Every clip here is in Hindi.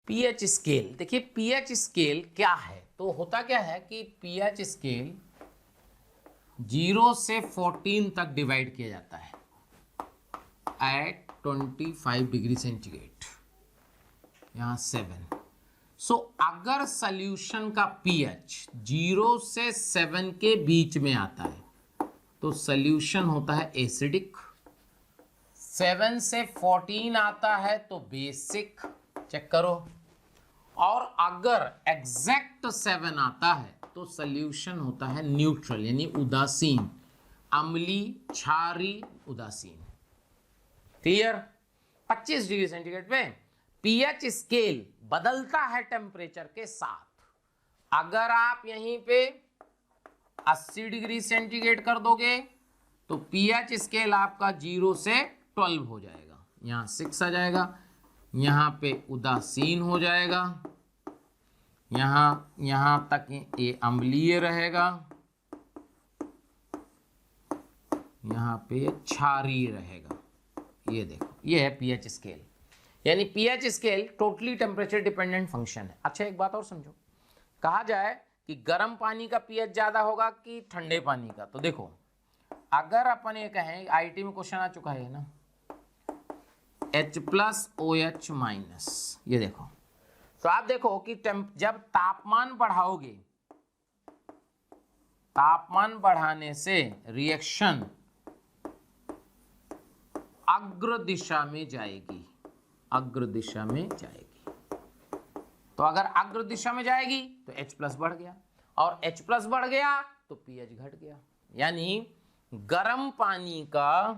पीएच स्केल, देखिए पीएच स्केल क्या है, तो होता क्या है कि पीएच स्केल 0 से 14 तक डिवाइड किया जाता है एट 25 डिग्री सेंटीग्रेड, यहाँ 7। सो अगर सॉल्यूशन का पीएच 0 से 7 के बीच में आता है तो सॉल्यूशन होता है एसिडिक, 7 से 14 आता है तो बेसिक, चेक करो, और अगर एग्जैक्ट 7 आता है तो सॉल्यूशन होता है न्यूट्रल यानी उदासीन, अम्लीय, क्षारीय, उदासीन। क्लियर? 25 डिग्री सेंटीग्रेड पे पीएच स्केल बदलता है टेम्परेचर के साथ। अगर आप यहीं पे 80 डिग्री सेंटीग्रेड कर दोगे तो पीएच स्केल आपका 0 से 12 हो जाएगा, यहाँ 6 आ जाएगा, यहाँ पे उदासीन हो जाएगा, यहाँ तक ये अम्लीय रहेगा, यहाँ पे क्षारीय रहेगा। ये देखो, ये है पीएच स्केल, यानी pH scale totally temperature dependent function है। अच्छा एक बात और समझो, कहा जाए कि गर्म पानी का पीएच ज्यादा होगा कि ठंडे पानी का, तो देखो अगर अपन ये कहें, आईटी में क्वेश्चन आ चुका है ना, H+OH-, ये देखो, तो आप देखो कि जब तापमान बढ़ाओगे, तापमान बढ़ाने से रिएक्शन अग्र दिशा में जाएगी, अग्र दिशा में जाएगी। तो अगर अग्र दिशा में जाएगी तो H+ बढ़ गया, और H+ बढ़ गया तो पीएच घट गया, यानी गर्म पानी का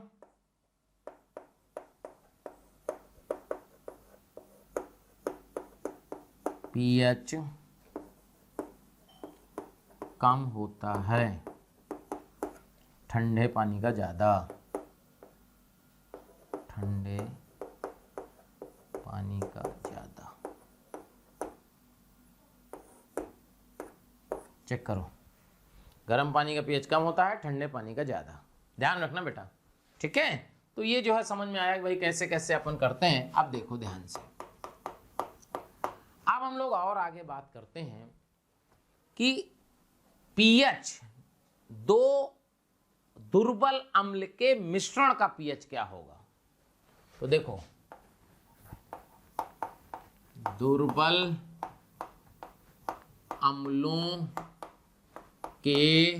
पीएच कम होता है, ठंडे पानी का ज्यादा, ठंडे पानी का ज्यादा। चेक करो, गर्म पानी का पीएच कम होता है, ठंडे पानी का ज्यादा, ध्यान रखना बेटा, ठीक है। तो ये जो है समझ में आया कि भाई कैसे कैसे अपन करते हैं। अब देखो ध्यान से, अब हम लोग और आगे बात करते हैं कि पीएच दो दुर्बल अम्ल के मिश्रण का पीएच क्या होगा। तो देखो, दुर्बल अम्लों के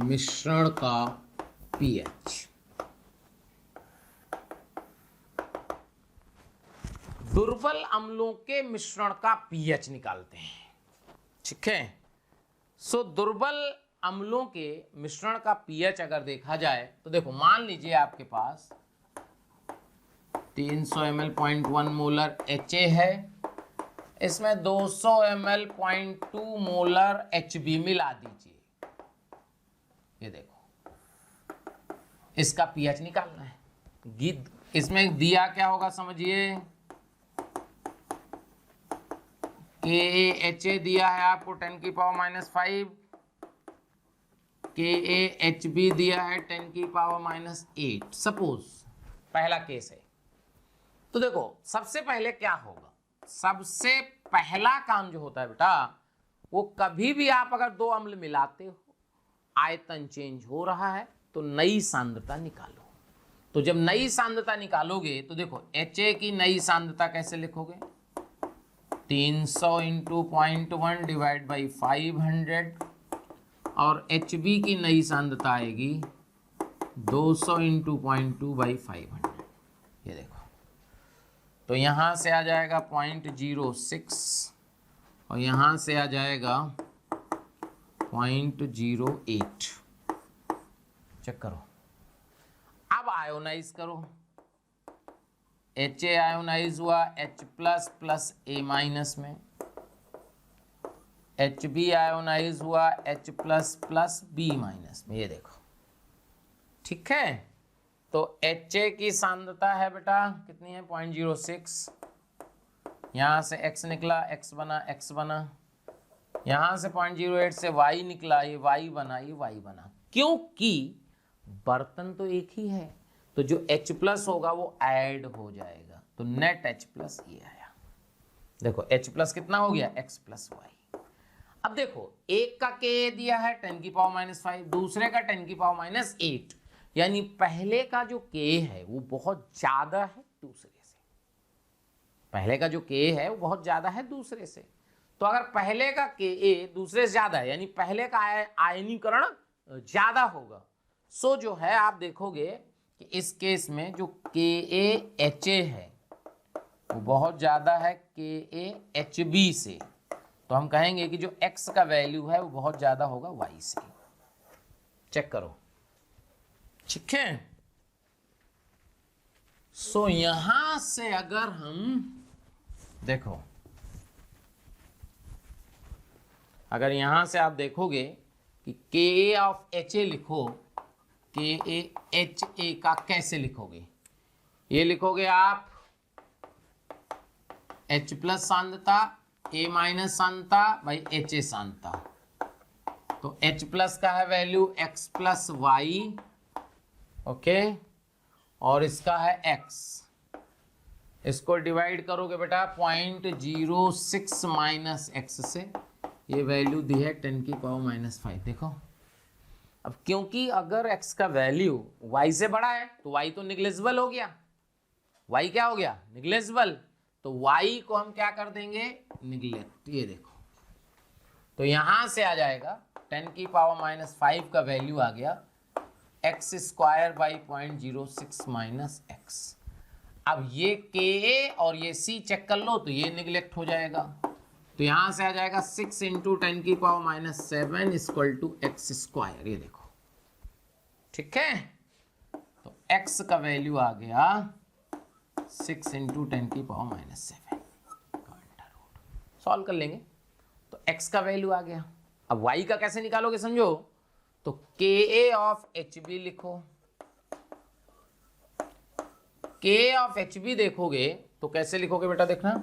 मिश्रण का पीएच, दुर्बल अम्लों के मिश्रण का पीएच निकालते हैं, ठीक है। सो दुर्बल अम्लों के मिश्रण का पीएच अगर देखा जाए तो देखो, मान लीजिए आपके पास 300 ml 0.1 मोलर HA है, इसमें 200 ml 0.2 मोलर HB मिला दीजिए। ये देखो, इसका पीएच निकालना है। इसमें दिया क्या होगा समझिए, KaHA दिया है आपको 10⁻⁻⁵, KaHB दिया है 10⁻⁸। सपोज पहला केस है, तो देखो सबसे पहले क्या होगा, सबसे पहला काम जो होता है बेटा, वो कभी भी आप अगर दो अम्ल मिलाते हो, आयतन चेंज हो रहा है तो नई सांद्रता निकालो। तो जब नई सांद्रता निकालोगे तो देखो, HA की नई सांद्रता कैसे लिखोगे, 300 × 0.1 डिवाइड बाई 500, और HB की नई सांद्रता आएगी 200 × 0.2 बाई 500। ये देखो, तो यहाँ से आ जाएगा 0.06 और यहाँ से आ जाएगा 0.08। चेक करो, अब आयोनाइज करो, HA आयोनाइज हुआ H+ + A- में, HB आयोनाइज हुआ H+ + B- में। ये देखो, ठीक है। तो HA की सांद्रता है बेटा कितनी है, 0.06, यहाँ से X निकला, X बना, X बना, यहाँ से 0.08 से Y निकला, ये Y बना, ये Y बना। क्योंकि बर्तन तो एक ही है, तो जो H प्लस होगा वो ऐड हो जाएगा, तो नेट H प्लस ये आया। देखो H प्लस कितना हो गया, x प्लस वाई। अब देखो एक का k दिया है 10 की पावर -5, दूसरे का 10 की पावर -8, यानी पहले का जो k है वो बहुत ज्यादा है दूसरे से, पहले का जो k है वो बहुत ज्यादा है दूसरे से। तो अगर पहले का Ka दूसरे से ज्यादा है यानी पहले का आयनीकरण ज्यादा होगा। सो जो है आप देखोगे कि इस केस में जो KaHA है वो बहुत ज्यादा है KaHB से, तो हम कहेंगे कि जो x का वैल्यू है वो बहुत ज्यादा होगा y से। चेक करो, ठीक है। सो यहां से अगर हम देखो, अगर यहां से आप देखोगे कि Ka ऑफ HA लिखो, KaHA का कैसे लिखोगे, ये लिखोगे आप H प्लस सांद्रता A माइनस सांद्रता बाई HA सांद्रता। तो H प्लस का है value x plus y, okay, और इसका है x, इसको डिवाइड करोगे बेटा 0.06 माइनस x से, ये वैल्यू दी है 10 की पावर -5। देखो अब क्योंकि अगर x का वैल्यू y से बड़ा है तो y तो निग्लेजिबल हो गया, y क्या हो गया, निग्लेजिबल, तो y को हम क्या कर देंगे, निग्लेक्ट। ये देखो, तो यहां से आ जाएगा 10 की पावर -5 का वैल्यू आ गया x square by 0.06 minus x। अब ये Ka और ये C चेक कर लो, तो ये निग्लेक्ट हो जाएगा, तो यहां से आ जाएगा 6 इंटू 10 की power -7 equal to x square. ये देखो, ठीक है, तो x का वैल्यू आ गया 6 इंटू 10 की पावर -7। सॉल्व कर लेंगे तो x का वैल्यू आ गया। अब y का कैसे निकालोगे समझो, तो Ka ऑफ HB लिखो, K ऑफ HB देखोगे तो कैसे लिखोगे बेटा, देखना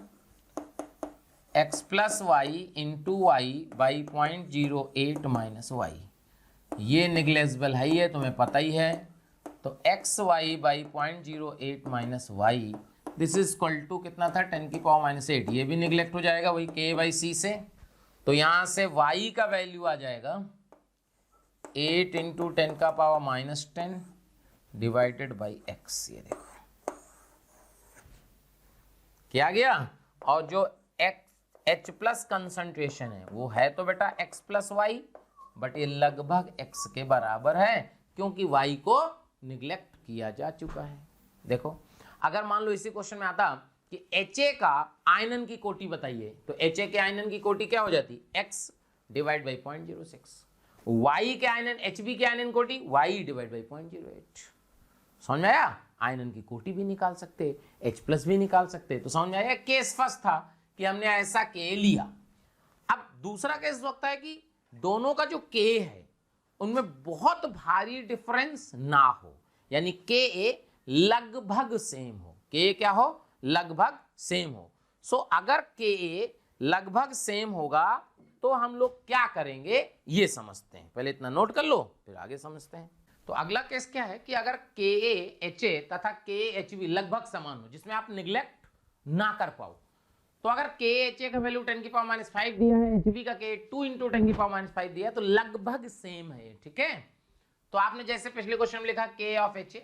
x plus y into y by 0.08 minus y, ये निग्लेजिबल है, ये तुम्हें पता ही है, तो x y by 0.08 minus y, this is equal to कितना था 10 की पावर -8, ये भी निग्लेक्ट हो जाएगा वही K बाई C से, तो यहां से y का वैल्यू आ जाएगा 8 इंटू 10 का पावर -10 डिवाइडेड बाई x। ये देखो क्या गया, और जो H प्लस कंसंट्रेशन है वो है तो बेटा x प्लस वाई, बट ये लगभग x के बराबर है क्योंकि y को निग्लेक्ट किया जा चुका है। देखो अगर मान लो इसी क्वेश्चन में आता कि HA का आयनन की कोटि बताइए, तो HA के आयनन की कोटि क्या हो जाती, x डिवाइड बाई 0.06, y के आयनन HB के आयनन कोटि y डिवाइड बाई 0.08। समझ में आया, आयनन की कोटि भी निकाल सकते, H प्लस भी निकाल सकते, तो समझ में आया। केस फर्स्ट था कि हमने ऐसा K लिया। अब दूसरा केस होता है कि दोनों का जो K है उनमें बहुत भारी डिफरेंस ना हो, यानी Ka लगभग सेम हो, Ka क्या हो, लगभग सेम हो। सो अगर Ka लगभग सेम होगा तो हम लोग क्या करेंगे ये समझते हैं, पहले इतना नोट कर लो फिर आगे समझते हैं। तो अगला केस क्या है कि अगर KaHA तथा KaHB लगभग समान हो, जिसमें आप निग्लेक्ट ना कर पाओ, तो अगर KaHA का वैल्यू 10 की पावर -5 दिया है, HB का K 2 इंटू 10 की पावर -5 दिया है, तो लगभग सेम है, ठीक है। तो आपने जैसे पिछले क्वेश्चन में लिखा K of HA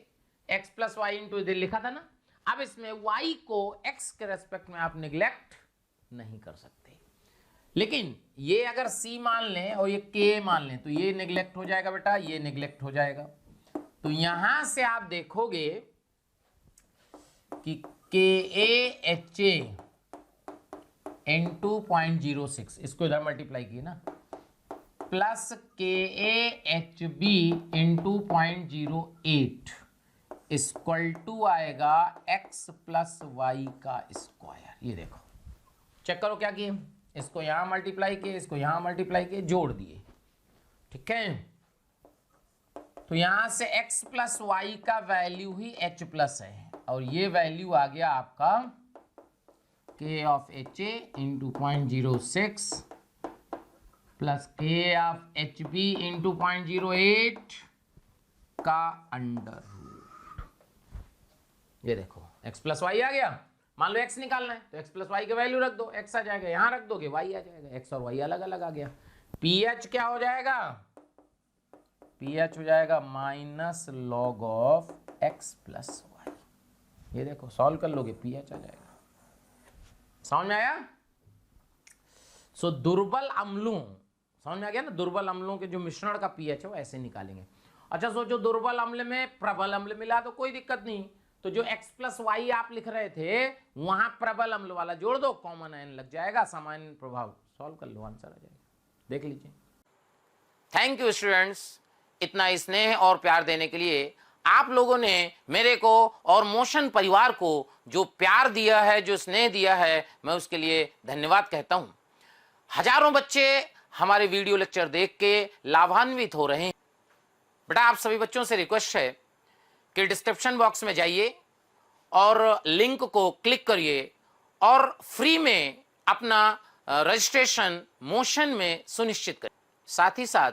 x plus y into लिखा था ना, अब इसमें y को x के रेस्पेक्ट में आप निग्लेक्ट नहीं कर सकते, लेकिन ये अगर C मान लें और ये K मान लें तो ये निग्लेक्ट हो जाएगा बेटा, ये निग्लेक्ट हो जाएगा। तो यहां से आप देखोगे कि KaHA इंटू 0.06, इसको इधर मल्टीप्लाई किए ना, plus KaHB into 0.08 equal to आएगा x प्लस वाई का स्क्वायर। ये देखो चेक करो क्या किए, इसको यहां मल्टीप्लाई किए, इसको यहां मल्टीप्लाई किए, जोड़ दिए, ठीक है। तो यहां से x प्लस वाई का वैल्यू ही h प्लस है, और ये वैल्यू आ गया आपका K of HA into 0.06 plus के ऑफ एच बी इंटू 0.08 का अंडर रूट। ये देखो x प्लस वाई आ गया। मान लो x निकालना है तो x प्लस वाई की वैल्यू रख दो, x आ जाएगा, यहां रख दोगे y आ जाएगा, x और y अलग अलग आ गया। pH क्या हो जाएगा? pH हो जाएगा minus log of x plus y. ये देखो सॉल्व कर लोगे pH आ जाएगा। समझ में आया? सो दुर्बल अम्लों, समझ में आ गया ना, दुर्बल अम्लों के जो मिश्रण का pH है वो ऐसे निकालेंगे। अच्छा सोचो दुर्बल अम्ल में प्रबल अम्ल मिला तो कोई दिक्कत नहीं, तो जो x प्लस वाई आप लिख रहे थे वहां प्रबल अम्ल वाला जोड़ दो, कॉमन आयन लग जाएगा, सामान्य प्रभाव, सॉल्व कर लो, आंसर आ जाएगा। देख लीजिए। थैंक यू स्टूडेंट्स, इतना स्नेह और प्यार देने के लिए। आप लोगों ने मेरे को और मोशन परिवार को जो प्यार दिया है, जो स्नेह दिया है, मैं उसके लिए धन्यवाद कहता हूं। हजारों बच्चे हमारे वीडियो लेक्चर देख के लाभान्वित हो रहे हैं। बेटा आप सभी बच्चों से रिक्वेस्ट है कि डिस्क्रिप्शन बॉक्स में जाइए और लिंक को क्लिक करिए और फ्री में अपना रजिस्ट्रेशन मोशन में सुनिश्चित करें। साथ ही साथ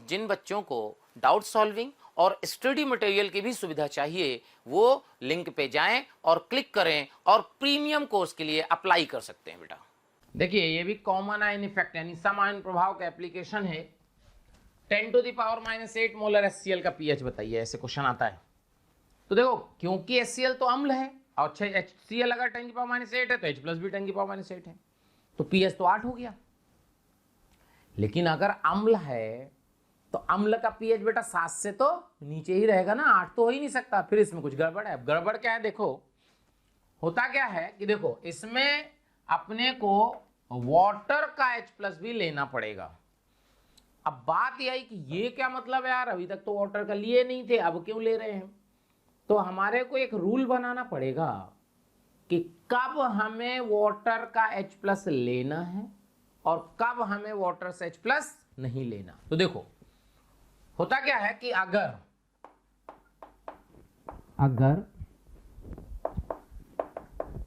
जिन बच्चों को डाउट सॉल्विंग और स्टडी मटेरियल की भी सुविधा चाहिए वो लिंक पे जाएं और क्लिक करें और प्रीमियम कोर्स के लिए अप्लाई कर सकते हैं। बेटा देखिए ये भी कॉमन आयन इफेक्ट यानी सम आयन प्रभाव का एप्लीकेशन है। 10⁻⁸ मोलर HCl का pH बताइए, ऐसे क्वेश्चन आता है। तो देखो क्योंकि HCl तो अम्ल है और HCl अगर 10⁻⁸ है तो H प्लस भी 10⁻⁸ है, तो pH तो 8 हो गया। लेकिन अगर अम्ल है तो अम्ल का pH बेटा 7 से तो नीचे ही रहेगा ना, 8 तो हो ही नहीं सकता, फिर इसमें कुछ गड़बड़ है। गड़बड़ क्या है देखो, होता क्या है कि देखो इसमें अपने को वाटर का H प्लस भी लेना पड़ेगा। अब बात यह आई कि ये क्या मतलब है यार, अभी तक तो वाटर का लिए नहीं थे, अब क्यों ले रहे हैं? तो हमारे को एक रूल बनाना पड़ेगा कि कब हमें वाटर का H प्लस लेना है और कब हमें वाटर से H प्लस नहीं लेना। तो देखो होता क्या है कि अगर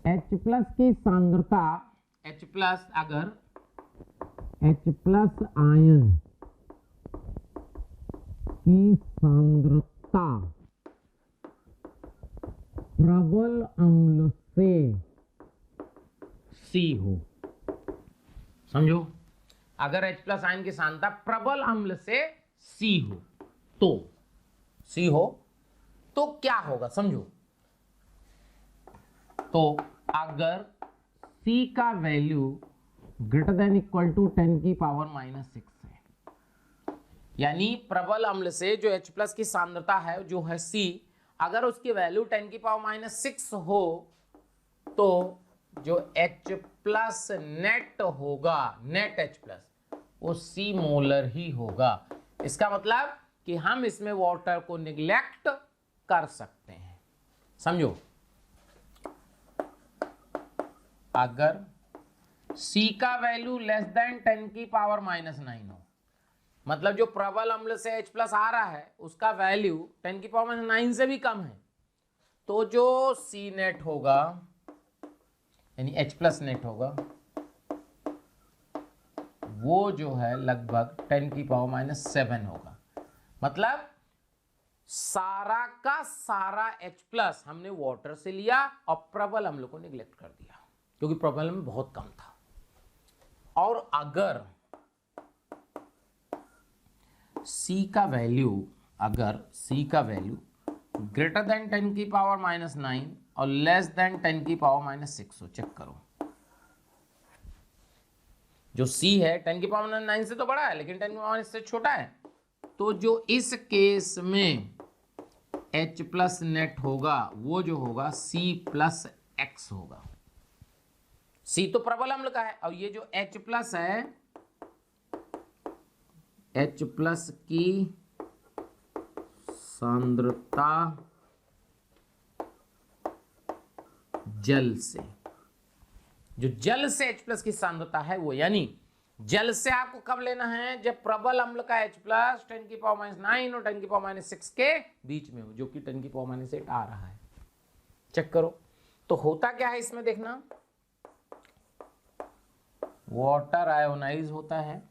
H प्लस की सांद्रता, H प्लस अगर H प्लस आयन की सांद्रता प्रबल अम्ल से C हो, समझो, अगर H प्लस आयन की सांद्रता प्रबल अम्ल से C हो तो क्या होगा समझो। तो अगर C का value greater than equal to 10⁻⁻⁶ है, यानी प्रबल अम्ल से जो H प्लस की सांद्रता है जो है C, अगर उसकी वैल्यू 10⁻⁶ हो तो जो H प्लस नेट होगा, नेट H प्लस वो C मोलर ही होगा। इसका मतलब कि हम इसमें वाटर को निगलेक्ट कर सकते हैं, समझो। अगर C का वैल्यू लेस देन 10⁻⁹ हो, मतलब जो प्रबल अम्ल से H प्लस आ रहा है उसका वैल्यू 10⁻⁹ से भी कम है, तो जो C नेट होगा यानी H प्लस नेट होगा वो जो है लगभग 10⁻⁷ होगा। मतलब सारा का सारा H प्लस हमने वाटर से लिया और प्रबल अम्ल को निगलेक्ट कर दिया क्योंकि प्रबल अम्ल बहुत कम था। और अगर C का वैल्यू ग्रेटर देन 10⁻⁹ और लेस देन 10⁻�6 हो, चेक करो। जो C है 10⁻⁹ से तो बड़ा है लेकिन 10⁻⁹ से छोटा है, तो जो इस केस में H प्लस नेट होगा वो जो होगा C प्लस X होगा। C तो प्रबल अम्ल का है और ये जो H प्लस है, H प्लस की सांद्रता जल से, जो जल से H प्लस की सांद्रता है वो, यानी जल से आपको कब लेना है, जब प्रबल अम्ल का H प्लस 10⁻⁹ और 10⁻�6 के बीच में हो, जो कि 10⁻⁸ आ रहा है। चेक करो तो होता क्या है इसमें, देखना वाटर आयोनाइज होता है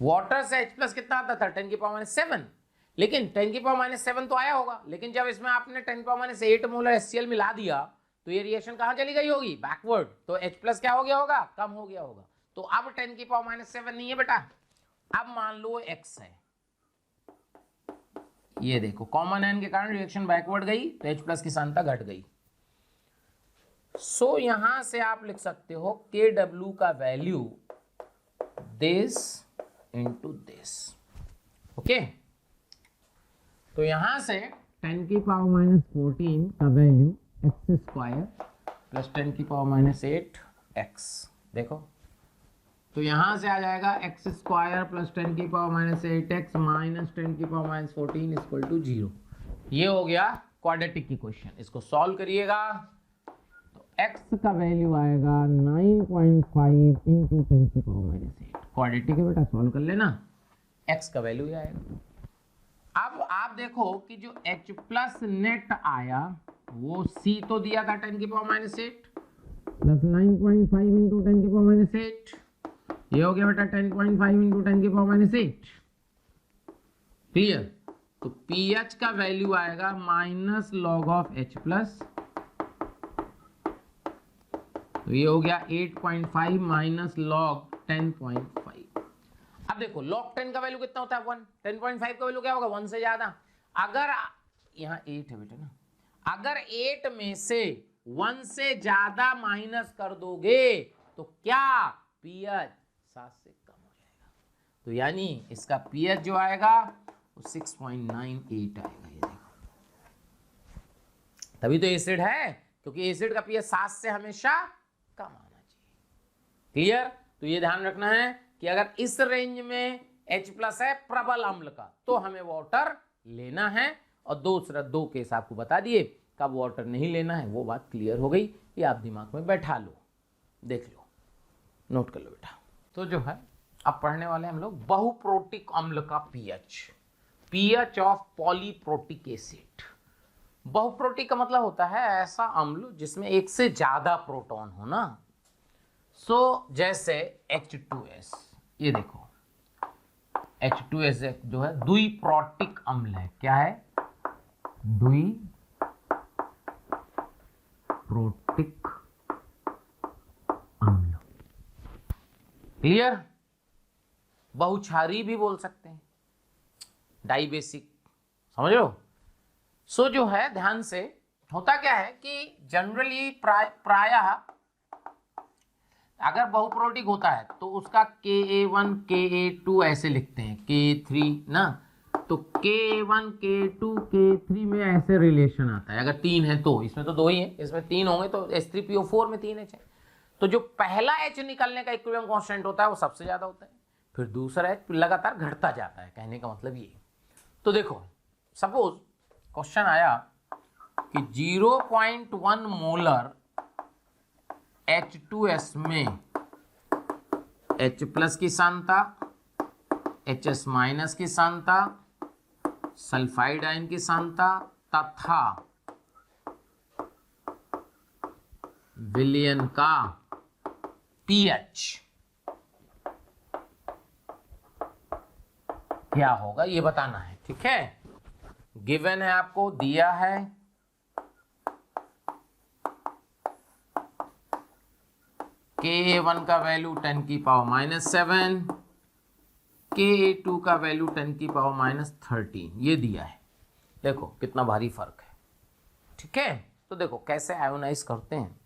वाटर से H प्लस कितना आता था 10 की पावर -7, लेकिन 10 की पावर -7 तो आया होगा, लेकिन जब इसमें आपने 10 की पावर -8 मोलर HCl मिला दिया तो ये रिएक्शन कहाँ चली गई होगी, बैकवर्ड, तो H प्लस क्या हो गया होगा, कम हो गया होगा। तो अब 10 की पावर -7 नहीं है बेटा, अब मान लो X है, ये देखो कॉमन एन के कारण रिएक्शन बैकवर्ड गई तो H प्लस की सांद्रता घट गई। सो यहां से आप लिख सकते हो Kw का value this into this, okay. तो यहां से 10 की पावर -14 का वैल्यू x² प्लस 10 की पावर -8 x, देखो तो यहां से आ जाएगा x² प्लस 10 की पावर -8x माइनस 10 की पावर -14 इक्वल टू 0। ये हो गया क्वाड्रेटिक इक्वेशन। इसको सॉल्व करिएगा तो x का वैल्यू आएगा 9.5 इंटू 10 की पावर -8। क्वाड्रेटिक है बेटा, सॉल्व कर लेना, x का वैल्यू आएगा। अब आप देखो कि जो H प्लस नेट आया वो C तो दिया था 10 की पावर -8 प्लस 9.5 इंटू 10 की पावर -8, ये हो गया बेटा 10.5 इंटू 10 की पावर -8, क्लियर। तो pH का वैल्यू आएगा minus log of H plus, तो ये हो गया 8.5 माइनस लॉग 10.5। अब देखो log 10 का वैल्यू कितना होता है 1, 10.5 का वैल्यू क्या होगा 1 से ज्यादा। अगर यहाँ 8 है बेटा ना, अगर 8 में से 1 से ज्यादा माइनस कर दोगे तो क्या pH 7 से कम हो जाएगा, तो यानी इसका pH जो आएगा वो 6.98 आएगा। ये देखो, तभी तो एसिड है, क्योंकि एसिड का pH 7 से हमेशा कम आना चाहिए, क्लियर। तो ये ध्यान रखना है कि अगर इस रेंज में H प्लस है प्रबल अम्ल का तो हमें वाटर लेना है, और दूसरा 2 केस आपको बता दिए, कब वाटर नहीं लेना है वो बात क्लियर हो गई। ये आप दिमाग में बैठा लो, देख लो, नोट कर लो बेटा। तो जो है अब पढ़ने वाले हम लोग बहुप्रोटिक अम्ल का पीएच ऑफ पॉलीप्रोटिक एसिड। बहुप्रोटिक का मतलब होता है ऐसा अम्ल जिसमें एक से ज्यादा प्रोटॉन हो ना। जैसे H2S, ये देखो H2S जो है द्विप्रोटिक अम्ल है। क्या है? द्विप्रोटिक अम्ल, क्लियर। बहुक्षारी भी बोल सकते हैं, डाइबेसिक, समझ लो। जो है ध्यान से, होता क्या है कि जनरली प्रायः अगर बहुप्रोटिक होता है तो उसका Ka1 Ka2 ऐसे लिखते हैं, K3 ना, तो K1 K2 K3 में ऐसे रिलेशन आता है। अगर 3 है तो, इसमें तो 2 ही है, इसमें 3 होंगे तो H3PO4 में 3 H है। तो जो पहला H निकलने का इक्विलिब्रियम कांस्टेंट होता है वो सबसे ज्यादा होता है, फिर दूसरा H लगातार घटता जाता है, कहने का मतलब ये। तो देखो सपोज क्वेश्चन आया कि 0.1 मोलर H2S में H प्लस की सांद्रता, HS माइनस की सांद्रता, सल्फाइड आयन की सांद्रता तथा विलयन का pH क्या होगा ये बताना है, ठीक है। गिवन है, आपको दिया है Ka1 का वैल्यू 10 की पावर -7, Ka2 का वैल्यू 10 की पावर -13, ये दिया है। देखो कितना भारी फर्क है, ठीक है। तो देखो कैसे आयोनाइज करते हैं।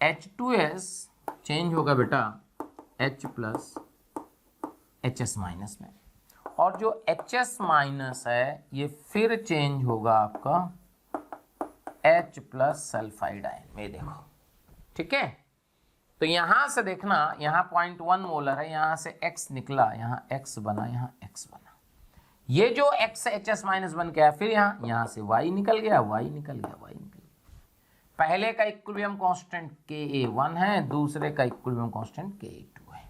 H2S चेंज होगा बेटा H प्लस HS माइनस में, और जो HS माइनस है ये फिर चेंज होगा आपका H प्लस सल्फाइड आयन में, देखो, ठीक है। तो यहां से देखना, यहां 0.1 मोलर है, यहां से X निकला, यहां X बना, यहां X बना, ये जो X HS माइनस बन गया, फिर यहां से Y निकल गया, Y निकल गया, Y निकल गया। पहले का इक्विलिब्रियम कांस्टेंट Ka1 है, दूसरे का इक्विलिब्रियम कांस्टेंट Ka2 है।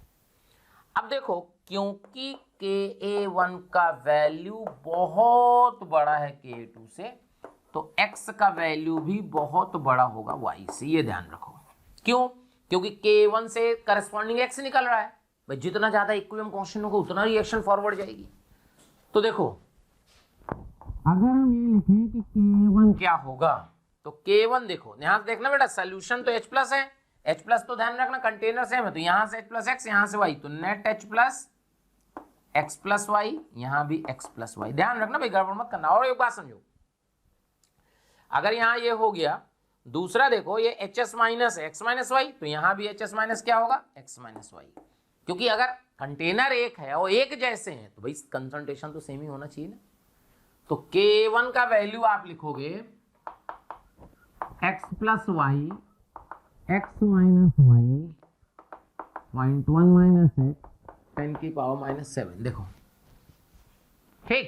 अब देखो क्योंकि Ka1 का वैल्यू बहुत बड़ा है Ka2 से, तो तो x का वैल्यू भी बहुत बड़ा होगा y से, ये ध्यान रखो। क्यों? क्योंकि k1 से करस्पॉन्डिंग x निकल रहा है भाई, जितना ज्यादा इक्विलिब्रियम कांस्टेंट होगा उतना रिएक्शन फॉरवर्ड जाएगी। तो देखो अगर हम ये लिखें कि k1 क्या होगा, तो k1 देखो यहां से देखना बेटा, सोल्यूशन तो H+ है, H+ तो ध्यान रखना कंटेनर सेम है, तो यहां से H+X यहां से y, तो नेट H+ X+Y, यहां भी X+Y। ध्यान रखना भाई, गड़बड़ मत करना। और एक बात समझो, अगर यहां ये हो गया, दूसरा देखो ये HS- है X-Y, तो यहां भी HS- क्या होगा, X-Y। क्योंकि अगर कंटेनर एक है और एक जैसे हैं तो भाई कंसंट्रेशन तो सेम ही होना चाहिए ना। तो K1 का वैल्यू आप लिखोगे X+Y X- Y 0.1 - X 10⁻⁷। देखो ठीक,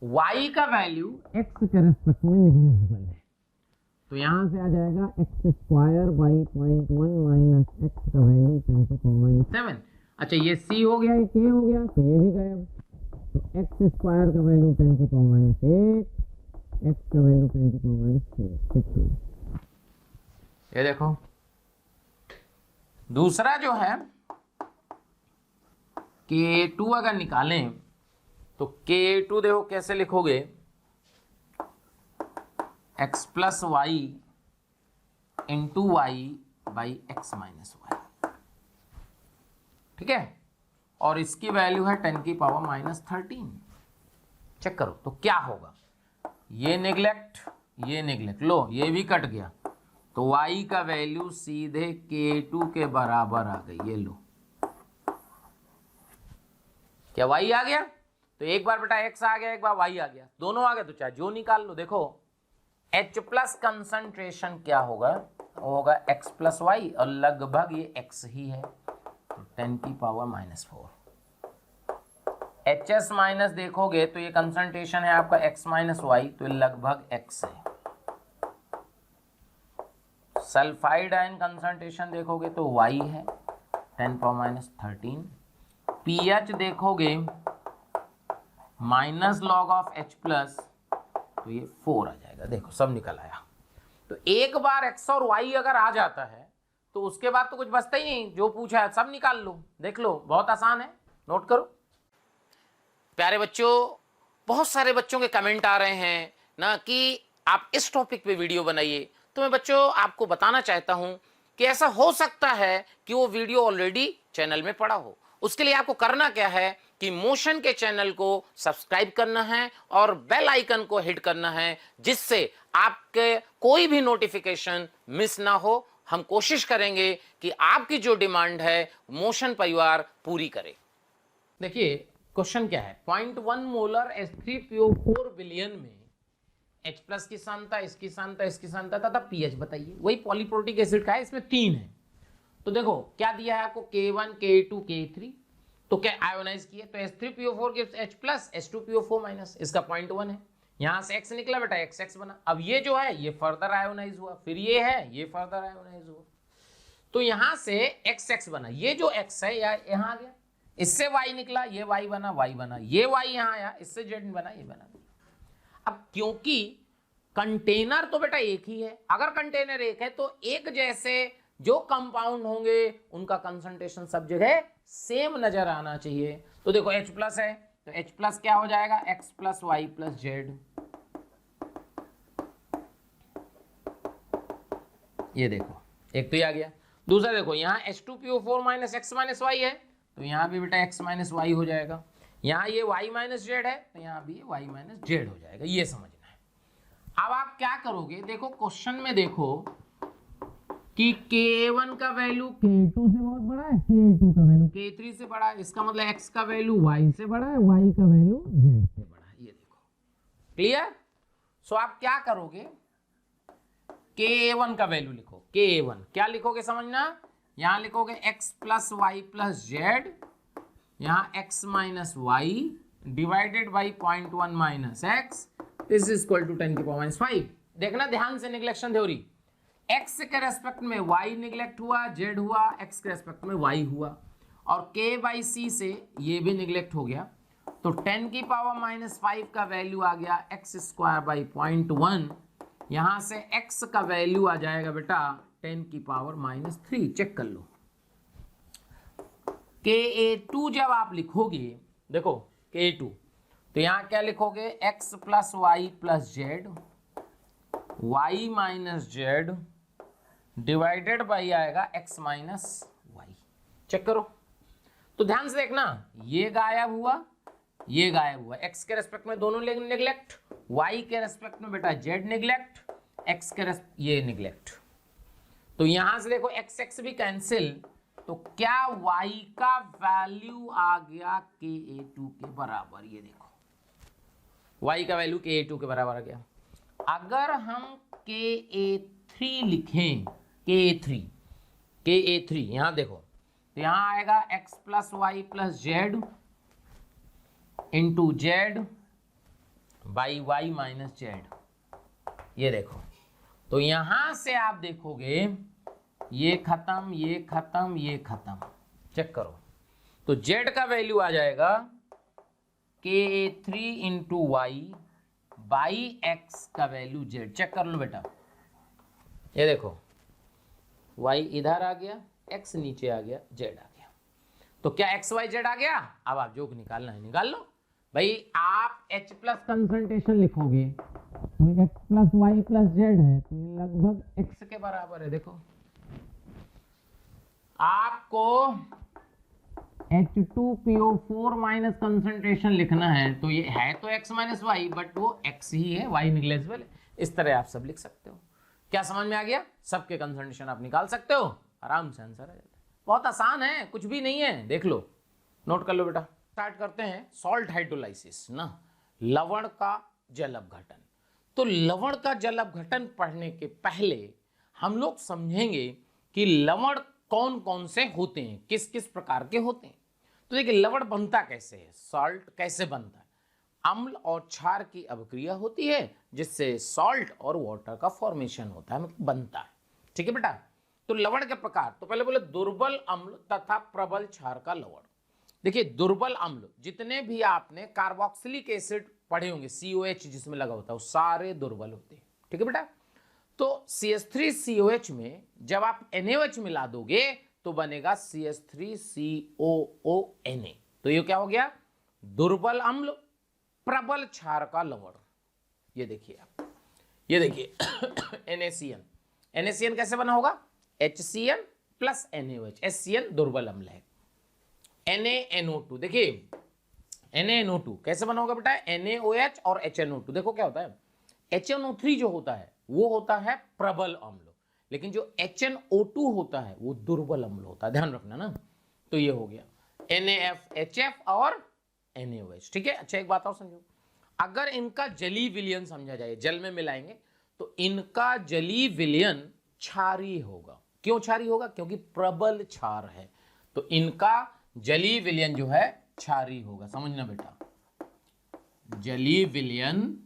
y का वैल्यू x के रेस्पेक्ट में निग्लिजिबल है, तो यहां से आ जाएगा x² बाई 0.1 - x का वैल्यू 10⁻⁷। अच्छा ये c हो गया, ये k हो गया, तो ये भी गायब। तो x² का वैल्यू 10⁻⁸, x का वैल्यू 10⁻⁶। ये देखो दूसरा जो है K2 अगर निकालें तो K2 देखो कैसे लिखोगे, X+Y into y by X-Y, ठीक है, और इसकी वैल्यू है 10⁻⁻13। चेक करो तो क्या होगा, ये नेग्लेक्ट लो, ये भी कट गया, तो y का वैल्यू सीधे K2 के बराबर आ गई। ये लो, क्या y आ गया, तो एक बार बेटा x आ गया, एक बार y आ गया, दोनों आ गए तो चाहे जो निकाल लो। देखो H+ कंसंट्रेशन क्या होगा, वो होगा X+Y, और लगभग ये x ही है, तो 10⁻⁻4। HS माइनस देखोगे तो ये कंसंट्रेशन है आपका X-Y, तो लगभग x है। सल्फाइड आयन कंसंट्रेशन देखोगे तो y है 10⁻⁻13। pH देखोगे -log(H+), तो ये 4 आ जाएगा। देखो सब निकल आया। तो एक बार x और y अगर आ जाता है तो उसके बाद तो कुछ बचता ही नहीं, जो पूछा है सब निकाल लो। देख लो बहुत आसान है, नोट करो। प्यारे बच्चों, बहुत सारे बच्चों के कमेंट आ रहे हैं ना कि आप इस टॉपिक पे वीडियो बनाइए, तो मैं बच्चों आपको बताना चाहता हूं कि ऐसा हो सकता है कि वो वीडियो ऑलरेडी चैनल में पड़ा हो। उसके लिए आपको करना क्या है कि मोशन के चैनल को सब्सक्राइब करना है और बेल आइकन को हिट करना है, जिससे आपके कोई भी नोटिफिकेशन मिस ना हो। हम कोशिश करेंगे कि आपकी जो डिमांड है मोशन परिवार पूरी करे। देखिए क्वेश्चन क्या है, 0.1 मोलर H3PO4 विलयन में H+ की सांद्रता, इसकी सांद्रता, इसकी सांद्रता तथा pH बताइए। वही पॉलीप्रोटिक एसिड का है, इसमें 3 है। तो देखो क्या दिया है आपको, K1 K2 K3, तो क्या आयोनाइज किया, तो H3PO4 गिव्स H+, H2PO4-, इसका 0.1 है, यहां से X निकला बेटा, XX बना। अब ये जो है ये फर्दर आयोनाइज हुआ, फिर ये है ये फर्दर आयोनाइज हुआ, तो यहां से XX बना। ये जो X है यहां आ गया, इससे Y निकला, ये Y बना, Y बना, ये Y यहां आया, इससे Z बना, ये बना। अब क्योंकि कंटेनर तो बेटा एक ही है, अगर कंटेनर एक है तो एक जैसे जो कंपाउंड होंगे उनका कंसंट्रेशन सब जगह सेम नजर आना चाहिए। तो देखो H+ है तो H+ क्या हो जाएगा, X+Y + Z। ये देखो एक तो ये आ गया। दूसरा देखो यहाँ H2PO4 - X-Y है, तो यहाँ भी बेटा X-Y हो जाएगा। यहाँ ये Y - Z है, तो यहाँ भी Y - Z हो जाएगा। ये समझना है। अब आप क्या करोगे, देखो क्वेश्चन में देखो कि K1 का वैल्यू K2 से बहुत बड़ा है, K2 का वैल्यू K3 से बड़ा है, इसका मतलब X का वैल्यू Y से बड़ा है, Y का वैल्यू Z से बड़ा है। ये देखो क्लियर। सो आप क्या करोगे, K1 का वैल्यू लिखो। K1 क्या लिखोगे समझना, यहां लिखोगे X+Y + Z, यहाँ X - Y divided by 0.1 - X is equal to 10⁻⁵। देखना ध्यान से, निग्लेक्शन थ्योरी, X के रेस्पेक्ट में Y निग्लेक्ट हुआ, Z हुआ, X के रेस्पेक्ट में Y हुआ, और K/C से ये भी निग्लेक्ट हो गया, तो 10⁻⁵ का वैल्यू आ गया X² बाई 0.1 यहां से x का वैल्यू आ जाएगा बेटा 10⁻³ चेक कर लो। Ka2 जब आप लिखोगे, देखो Ka2 तो यहां क्या लिखोगे, x + y + z, y - z divided by आएगा x - y। चेक करो तो ध्यान से देखना, ये गायब हुआ, ये गायब हुआ, x के रेस्पेक्ट में दोनों निगलेक्ट, y के रेस्पेक्ट में बेटा z निगलेक्ट, x के ये निगलेक्ट। तो यहां से देखो x भी कैंसिल, तो क्या y का वैल्यू आ गया Ka2 के बराबर। ये देखो y का वैल्यू Ka2 के बराबर आ गया। अगर हम Ka3 लिखें, Ka3 यहां देखो तो यहां आएगा x + y + z into z by y - z। ये देखो तो यहां से आप देखोगे ये खत्म, ये खत्म, ये खत्म। चेक करो तो z का वैल्यू आ जाएगा Ka3 into y by x का वैल्यू z। चेक कर लो बेटा, ये देखो y इधर आ गया, x नीचे आ गया, z आ गया। तो क्या x y z आ गया। अब आप जो निकालना है निकाल लो भाई। आप H प्लस कंसंट्रेशन लिखोगे तो x + y + z है, तो ये लगभग x के बराबर है। देखो आपको H2PO4 माइनस कंसंट्रेशन लिखना है, तो ये है तो x - y, बट वो x ही है, y निग्लेजिबल है। इस तरह आप सब लिख सकते हो। क्या समझ में आ गया। सबके कंसंट्रेशन आप निकाल सकते हो, आराम से आंसर आ जाता है। बहुत आसान है, कुछ भी नहीं है, देख लो, नोट कर लो बेटा। स्टार्ट करते हैं सॉल्ट हाइड्रोलाइसिस ना, लवण का जल अपघटन। तो लवण का जल अपघटन पढ़ने के पहले हम लोग समझेंगे कि लवण कौन कौन से होते हैं, किस किस प्रकार के होते हैं। तो देखिए लवण बनता कैसे है, सॉल्ट कैसे बनता है। अम्ल और क्षार की अभिक्रिया होती है जिससे सॉल्ट और वाटर का फॉर्मेशन होता है, मतलब बनता है। ठीक है बेटा। तो लवण के प्रकार, तो पहले बोले दुर्बल अम्ल तथा प्रबल क्षार का लवण। देखिए दुर्बल अम्ल जितने भी आपने कार्बोक्सिलिक एसिड पढ़े होंगे, COH जिसमें लगा होता है, वो सारे दुर्बल होते हैं। ठीक है बेटा। तो CH3COH में जब आप NaOH मिला दोगे तो बनेगा CH3COONA। तो ये क्या हो गया, दुर्बल अम्ल प्रबल क्षार का लवण। ये देखिए आप, ये देखिए NaCN। NaCN कैसे बना होगा, HCN प्लस NaOH। HCN दुर्बल अम्ल है। NaNO2, देखिए NaNO2 कैसे बना होगा बेटा, NaOH और HNO2। देखो क्या होता है, HNO3 जो होता है वो होता है प्रबल अम्ल, लेकिन जो HNO2 होता है वो दुर्बल अम्ल होता है, ध्यान रखना ना। तो ये हो गया NaFHF और NaOH। ठीक है। अच्छा एक बात और समझो, अगर इनका जलीय विलयन समझा जाए, जल में मिलाएंगे तो इनका जलीय विलयन क्षारीय होगा। क्यों क्षारीय होगा, क्योंकि प्रबल क्षार है, तो इनका जलीय विलयन जो है क्षारीय होगा। समझना बेटा, जलीय विलयन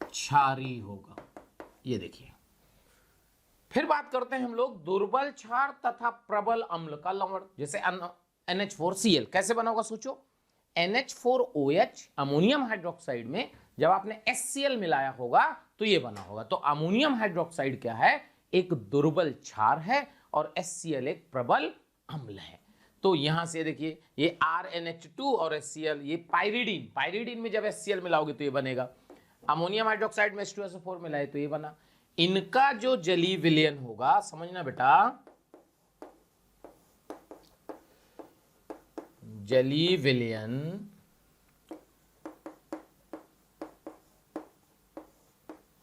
क्षारीय होगा। ये देखिए फिर बात करते हैं हम लोग दुर्बल क्षार तथा प्रबल अम्ल का लवण। जैसे NH4Cl कैसे बना होगा, सोचो NH4OH अमोनियम हाइड्रोक्साइड में जब आपने HCl मिलाया होगा तो ये बना होगा। तो अमोनियम हाइड्रोक्साइड क्या है, एक दुर्बल क्षार है और HCl एक प्रबल अम्ल है। तो यहां से देखिए ये RNH2 और HCl, ये पाइरिडीन में जब HCl मिलाओगे तो ये बनेगा। अमोनियम हाइड्रोक्साइड में H2SO4 मिलाए तो ये बना। इनका जो जलीय विलयन होगा, समझना बेटा, जलीय विलयन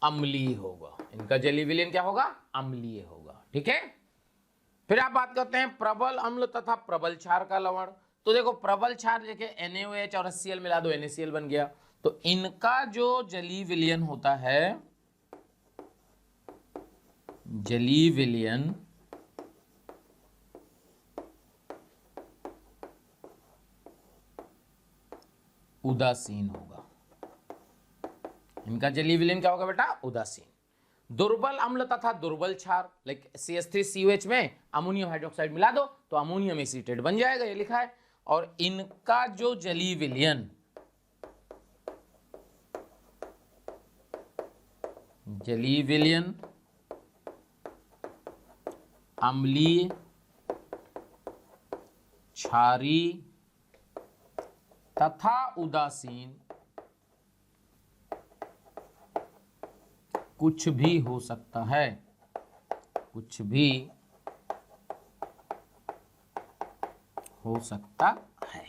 अम्लीय होगा। इनका जलीय विलयन क्या होगा, अम्लीय होगा। ठीक है। फिर आप बात करते हैं प्रबल अम्ल तथा प्रबल क्षार का लवण। तो देखो प्रबल क्षार देखिए NaOH और HCl मिला दो NaCl बन गया। तो इनका जो जलीय विलयन होता है, जलीय विलयन उदासीन होगा। इनका जलीय विलयन क्या होगा बेटा, उदासीन। दुर्बल अम्ल तथा दुर्बल क्षार, लाइक CH3COH में अमोनियम हाइड्रोक्साइड मिला दो तो अमोनियम एसीटेट बन जाएगा, ये लिखा है। और इनका जो जलीय विलयन जलीय विलयन, अम्लीय, क्षारीय तथा उदासीन कुछ भी हो सकता है, कुछ भी हो सकता है।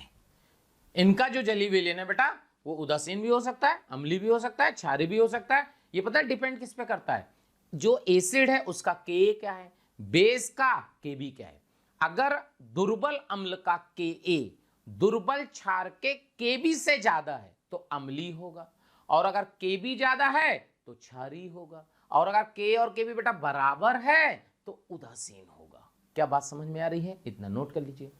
इनका जो जलीय विलयन है बेटा वो उदासीन भी हो सकता है, अम्लीय भी हो सकता है, क्षारीय भी हो सकता है। ये पता है डिपेंड किस पे करता है, जो एसिड है उसका के क्या है, बेस का के क्या है। अगर दुर्बल अम्ल का के दुर्बल क्षार के बी से ज्यादा है तो अम्लीय होगा, और अगर के बी ज्यादा है तो क्षारीय होगा, और अगर के और के बी बेटा बराबर है तो उदासीन होगा। क्या बात समझ में आ रही है? इतना नोट कर लीजिए।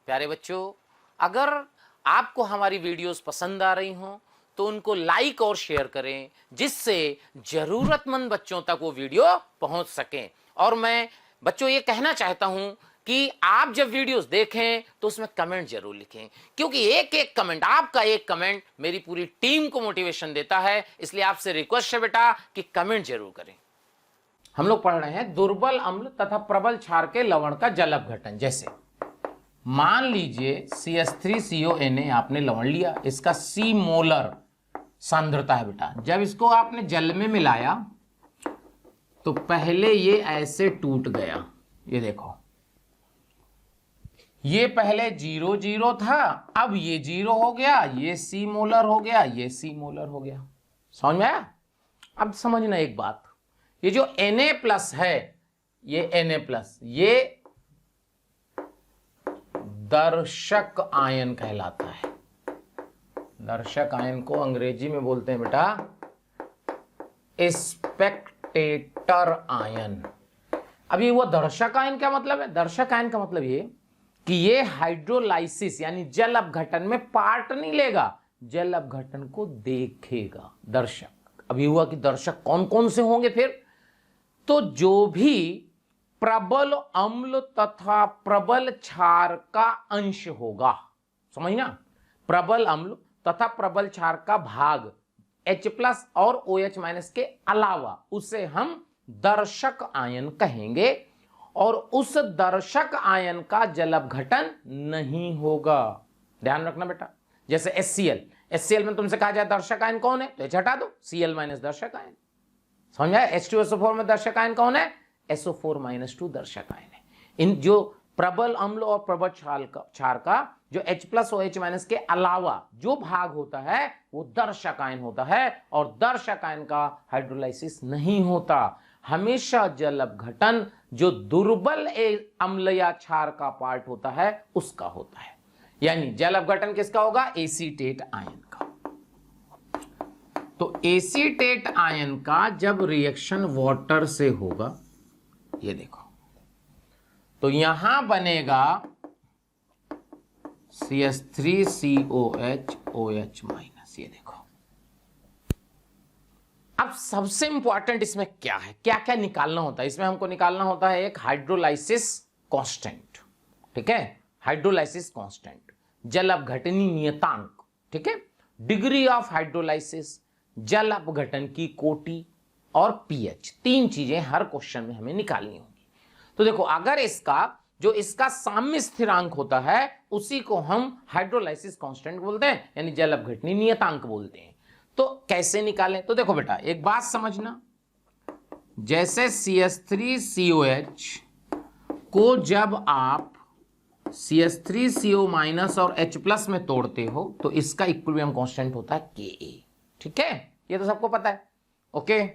प्यारे बच्चों, अगर आपको हमारी वीडियोस पसंद आ रही हों तो उनको लाइक और शेयर करें, जिससे जरूरतमंद बच्चों तक वो वीडियो पहुंच सके। और मैं बच्चों ये कहना चाहता हूं कि आप जब वीडियोस देखें तो उसमें कमेंट जरूर लिखें, क्योंकि एक एक कमेंट, आपका एक कमेंट मेरी पूरी टीम को मोटिवेशन देता है। इसलिए आपसे रिक्वेस्ट है बेटा कि कमेंट जरूर करें। हम लोग पढ़ रहे हैं दुर्बल अम्ल तथा प्रबल क्षार के लवण का जल अपघटन। जैसे मान लीजिए CH3CONA आपने लवण लिया, इसका C मोलर सांद्रता है बेटा। जब इसको आपने जल में मिलाया तो पहले ये ऐसे टूट गया, ये देखो, ये पहले 0 0 था, अब ये 0 हो गया, ये C मोलर हो गया, ये C मोलर हो गया। समझ में आया? अब समझना एक बात, ये जो Na+ है, ये Na+, ये दर्शक आयन कहलाता है। दर्शक आयन को अंग्रेजी में बोलते हैं बेटा स्पेक्टेटर आयन। अभी वो दर्शक आयन क्या मतलब है? दर्शक आयन का मतलब ये कि ये हाइड्रोलाइसिस यानी जल अपघटन में पार्ट नहीं लेगा, जल अपघटन को देखेगा। दर्शक अभी हुआ कि दर्शक कौन कौन से होंगे फिर? तो जो भी प्रबल अम्ल तथा प्रबल क्षार का अंश होगा, समझना, प्रबल अम्ल तथा प्रबल क्षार का भाग H+ और OH- के अलावा उसे हम दर्शक आयन कहेंगे, और उस दर्शक आयन का जल अपघटन नहीं होगा। ध्यान रखना बेटा। जैसे HCl में तुमसे कहा जाए दर्शक आयन कौन है, तो H हटा दो, Cl- दर्शक आयन। समझ आया? H2SO4 में दर्शक आयन कौन है? SO4-2 दर्शक आयन है। इन जो प्रबल अम्ल और प्रबल क्षार का जो H+ OH- के अलावा जो भाग होता है वो दर्शक आयन होता है, और दर्शक आयन का हाइड्रोलाइसिस नहीं होता। हमेशा जल अपघटन जो दुर्बल अम्ल या क्षार का पार्ट होता है उसका होता है। यानी जल अपघटन किसका होगा? एसीटेट आयन का। तो एसीटेट आयन का जब रिएक्शन वाटर से होगा, ये देखो, तो यहां बनेगा CH3COH OH-। ये देखो। अब सबसे इंपॉर्टेंट इसमें क्या है, क्या क्या निकालना होता है? इसमें हमको निकालना होता है एक हाइड्रोलाइसिस कांस्टेंट। ठीक है, हाइड्रोलाइसिस कांस्टेंट, जल अपघटनी नियतांक। ठीक है, डिग्री ऑफ हाइड्रोलाइसिस, जल अपघटन की कोटि और पीएच। 3 चीजें हर क्वेश्चन में हमें निकालनी होंगी। तो देखो, अगर इसका साम्य स्थिरांक होता है उसी को हम हाइड्रोलाइसिस कांस्टेंट बोलते हैं, यानी जल अपघटनी नियतांक बोलते हैं। तो कैसे निकालें? तो देखो बेटा, एक बात समझना, जैसे CH3COH को जब आप CH3CO- और H+ में तोड़ते हो तो इसका इक्विलिब्रियम कांस्टेंट होता है Ka। ठीक है, ये तो सबको पता है। ओके,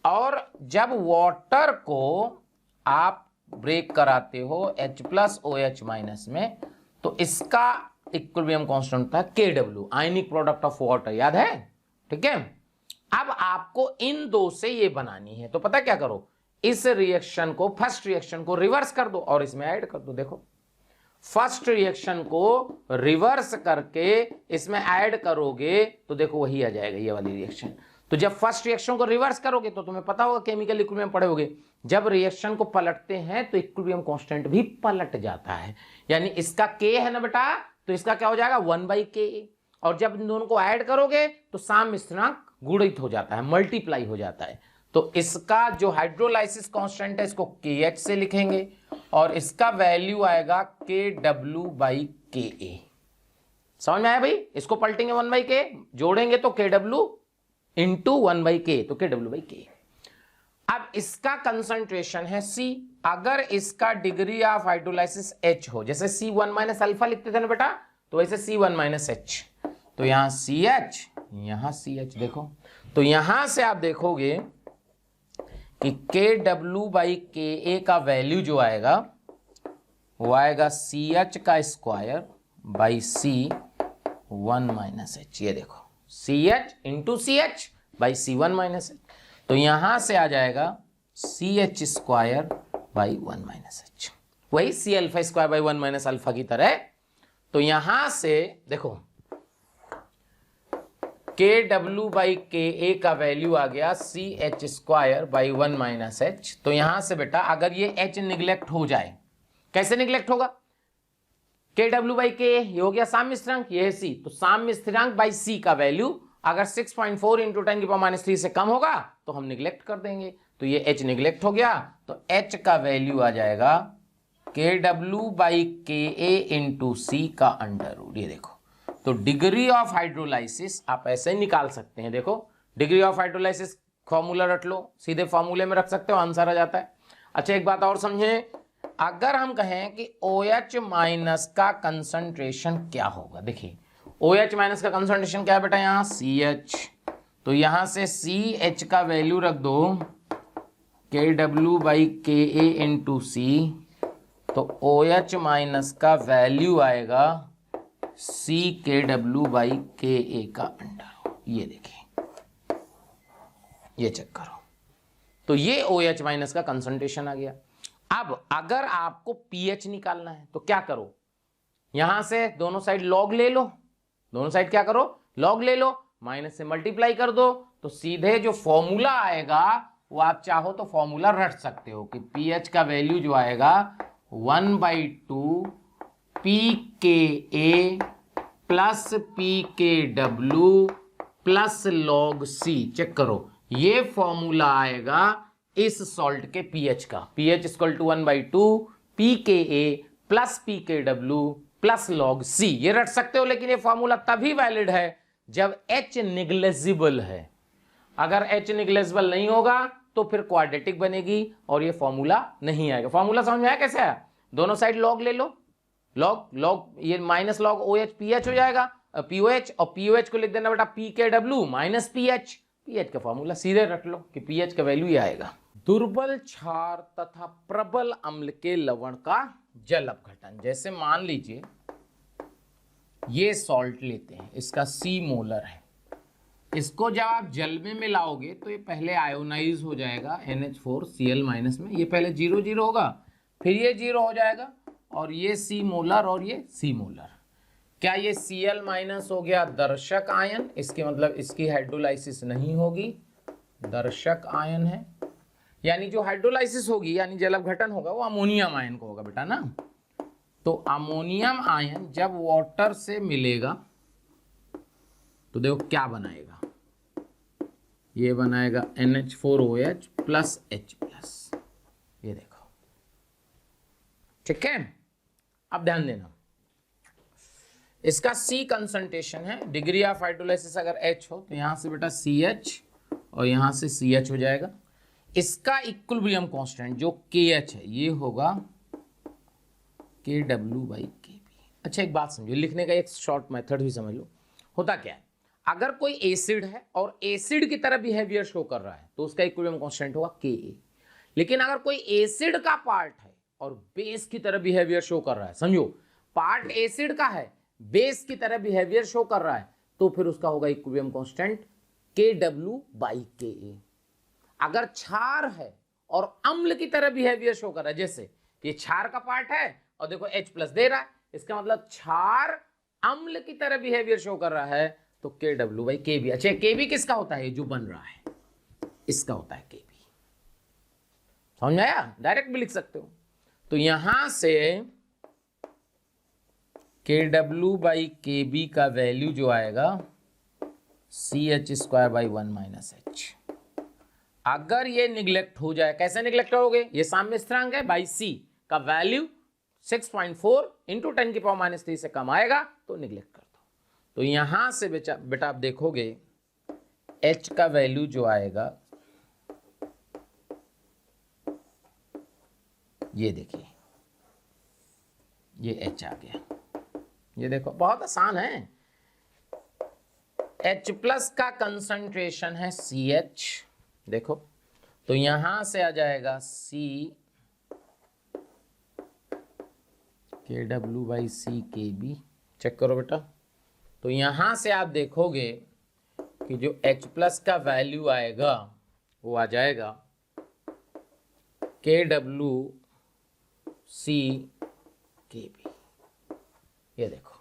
और जब वाटर को आप ब्रेक कराते हो H+ OH- में तो इसका इक्विलिब्रियम कांस्टेंट होता है Kw, ionic product of water. याद है? ठीक है, अब आपको इन दो से ये बनानी है, तो पता क्या करो, इस रिएक्शन को, फर्स्ट रिएक्शन को रिवर्स कर दो और इसमें ऐड कर दो। देखो, फर्स्ट रिएक्शन को रिवर्स करके इसमें ऐड करोगे तो देखो वही आ जाएगा, ये वाली रिएक्शन। तो जब फर्स्ट रिएक्शन को रिवर्स करोगे तो तुम्हें पता होगा, केमिकल इक्विलिब्रियम पढ़े होगे, जब रिएक्शन को पलटते हैं तो इक्विलिब्रियम कांस्टेंट भी पलट जाता है। यानी इसका K है ना बेटा, तो इसका क्या हो जाएगा 1/Ka, और जब इन दोनों को ऐड करोगे तो साम्य स्थिरांक गुणित हो जाता है, मल्टीप्लाई हो जाता है। तो इसका जो हाइड्रोलाइसिस कांस्टेंट है इसको KH से लिखेंगे और इसका वैल्यू आएगा KW/KA। समझ में आया भाई? इसको पलटेंगे 1/K, जोड़ेंगे तो KW इंटू 1/K, तो KW/K। अब इसका कंसंट्रेशन है C। अगर इसका डिग्री ऑफ हाइड्रोलाइसिस H हो, जैसे C1 - अल्फा लिखते थे ना बेटा, तो वैसे C1 - H, तो यहां CH, यहां CH। देखो तो यहां से आप देखोगे कि KW/KA का वैल्यू जो आएगा वो आएगा CH का स्क्वायर बाई C1 - H। ये देखो CH into CH by C1 - H, तो यहां से आ जाएगा CH स्क्वायर बाई 1 - H, वही C alpha square by 1 - alpha की तरह। तो यहां से देखो KW/KA का वैल्यू आ गया CH स्क्वायर बाई 1 - H। तो यहां से बेटा अगर ये H निगलेक्ट हो जाए, कैसे निगलेक्ट होगा? KW/KA ये हो गया साम्य स्थिरांक, ये है C, तो साम्य स्थिरांक बाई C का वैल्यू अगर 6.4 इंटू 10⁻³ से कम होगा तो हम निगलेक्ट कर देंगे, तो ये H निगलेक्ट हो गया, तो H का वैल्यू आ जाएगा KW/KA इंटू C का अंडर रूट। ये देखो, तो डिग्री ऑफ हाइड्रोलाइसिस आप ऐसे ही निकाल सकते हैं। देखो डिग्री ऑफ हाइड्रोलाइसिस फॉर्मूला रट लो, सीधे फॉर्मूले में रख सकते हो, आंसर आ जाता है। अच्छा एक बात और समझें, अगर हम कहें कि OH माइनस का कंसंट्रेशन क्या होगा, देखिए OH माइनस का कंसंट्रेशन क्या है बेटा, यहां CH, तो यहां से CH का वैल्यू रख दो KW/KA इंटू C, तो OH माइनस का वैल्यू आएगा CKW/KA का अंडर। ये देखिए, ये चेक करो, तो ये OH माइनस का कंसंट्रेशन आ गया। अब अगर आपको pH निकालना है तो क्या करो, यहां से दोनों साइड लॉग ले लो, दोनों साइड क्या करो, लॉग ले लो, माइनस से मल्टीप्लाई कर दो, तो सीधे जो फॉर्मूला आएगा वो आप चाहो तो फॉर्मूला रट सकते हो कि pH का वैल्यू जो आएगा 1/2 pKa plus pKw plus log C। Check करो, ये फॉर्मूला आएगा इस सॉल्ट के pH का, pH equal to 1/2 pKa plus pKw plus log C। ये रट सकते हो, लेकिन ये फॉर्मूला तभी वैलिड है जब H निग्लेजिबल है। अगर H निग्लेजिबल नहीं होगा तो फिर क्वाड्रेटिक बनेगी और ये फॉर्मूला नहीं आएगा। फॉर्मूला समझ में आया कैसे आया? दोनों साइड लॉग ले लो, लॉग ये माइनस लॉग OH PH हो जाएगा, POH, और POH को लिख देना बेटा PKW माइनस PH। PH का फॉर्मूला सीधे रख लो कि PH का वैल्यू ही आएगा। दुर्बल क्षार तथा प्रबल अम्ल के लवण का जल अपघटन, जैसे मान लीजिए ये सॉल्ट लेते हैं, इसका C मोलर है, इसको जब आप जल में मिलाओगे तो ये पहले आयोनाइज हो जाएगा NH4Cl माइनस में, ये पहले 0 0 होगा, फिर ये 0 हो जाएगा, और ये C मोलर और ये C मोलर। क्या ये Cl माइनस हो गया दर्शक आयन, इसके मतलब इसकी हाइड्रोलाइसिस नहीं होगी, दर्शक आयन है, यानी जो हाइड्रोलाइसिस होगी यानी जल अपघटन होगा वो अमोनियम आयन को होगा बेटा ना। तो अमोनियम आयन जब वाटर से मिलेगा तो देखो क्या बनाएगा, ये बनाएगा NH4OH प्लस H प्लस। ये देखो, ठीक है। अब ध्यान देना, इसका C कंसंट्रेशन है, डिग्री ऑफ हाइड्रोलाइसिस अगर H हो तो यहां से बेटा CH और यहां से CH हो जाएगा। इसका इक्विलिब्रियम कांस्टेंट जो KH है ये होगा KW/KB। अच्छा एक बात समझो, लिखने का एक शॉर्ट मेथड भी समझ लो। होता क्या है, अगर कोई एसिड है और एसिड की तरह बिहेवियर शो कर रहा है तो उसका इक्विलिब्रियम कांस्टेंट होगा Ka। लेकिन अगर कोई एसिड का पार्ट है और बेस की तरह बिहेवियर शो कर रहा है, समझो पार्ट एसिड का है, बेस की तरह बिहेवियर शो कर रहा है, तो फिर उसका होगा इक्विलिब्रियम कांस्टेंट KW/Ka। अगर क्षार है और अम्ल की तरह बिहेवियर शो कर रहा है, जैसे ये क्षार का पार्ट है और देखो H प्लस दे रहा है, इसका मतलब क्षार अम्ल की तरह बिहेवियर शो कर रहा है, तो KW/KB। अच्छा KB किसका होता है, जो बन रहा है इसका होता है KB। समझ में आया? डायरेक्ट भी लिख सकते हो। तो यहां से KW/KB का वैल्यू जो आएगा CH² - H। अगर ये निगलेक्ट हो जाए, कैसे निगलेक्ट करोगे, ये सामने स्थिरांक है बाई C का वैल्यू 6.4 इंटू 10⁻³ से कम आएगा तो निगलेक्ट कर दो। तो यहां से बेटा आप देखोगे H का वैल्यू जो आएगा, ये देखिए ये H आ गया, ये देखो बहुत आसान है। H+ का कंसंट्रेशन है CH, देखो तो यहां से आ जाएगा CkW/CkB, चेक करो बेटा। तो यहां से आप देखोगे कि जो H+ का वैल्यू आएगा वो आ जाएगा KW/CkB, ये देखो।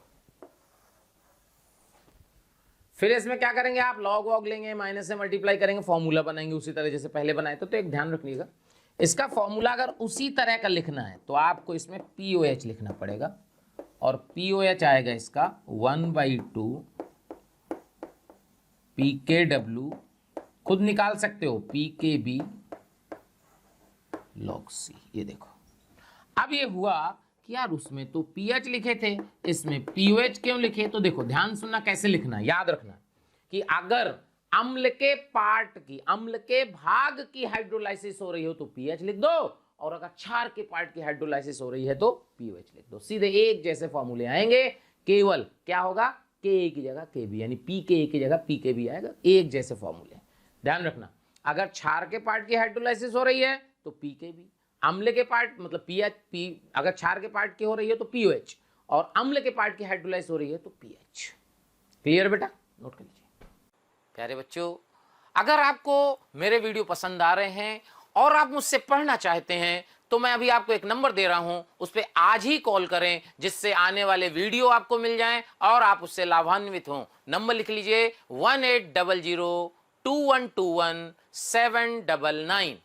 फिर इसमें क्या करेंगे आप, लॉग वॉग लेंगे, माइनस से मल्टीप्लाई करेंगे, फॉर्मूला बनाएंगे उसी तरह जैसे पहले बनाए तो एक ध्यान रखिएगा, इसका फॉर्मूला अगर उसी तरह का लिखना है तो आपको इसमें POH लिखना पड़ेगा, और POH आएगा इसका 1/2 PKW, खुद निकाल सकते हो, PKB log C। ये देखो अब ये हुआ कि यार उसमें तो pH लिखे थे, इसमें POH क्यों लिखे, तो देखो ध्यान सुनना कैसे लिखना, याद रखना कि अगर अम्ल के पार्ट की, अम्ल के भाग की हाइड्रोलाइसिस हो रही हो तो pH लिख दो, और अगर क्षार के पार्ट की हाइड्रोलाइसिस हो रही है तो POH लिख दो। सीधे एक जैसे फॉर्मूले आएंगे, केवल क्या होगा, Ka की जगह Kb, यानी Pka की जगह Pkb आएगा, एक जैसे फॉर्मूले। ध्यान रखना, अगर क्षार के पार्ट की हाइड्रोलाइसिस हो रही है तो Pkb, अम्ल के पार्ट मतलब P, अगर क्षार के पार्ट की हो रही है तो POH, और अम्ल के पार्ट की हाइड्रोलाइज हो रही है तो pH। क्लियर बेटा, नोट कर लीजिए। प्यारे बच्चों, अगर आपको मेरे वीडियो पसंद आ रहे हैं और आप मुझसे पढ़ना चाहते हैं तो मैं अभी आपको एक नंबर दे रहा हूं, उस पर आज ही कॉल करें, जिससे आने वाले वीडियो आपको मिल जाएं और आप उससे लाभान्वित हों। नंबर लिख लीजिए 1800 2121 799।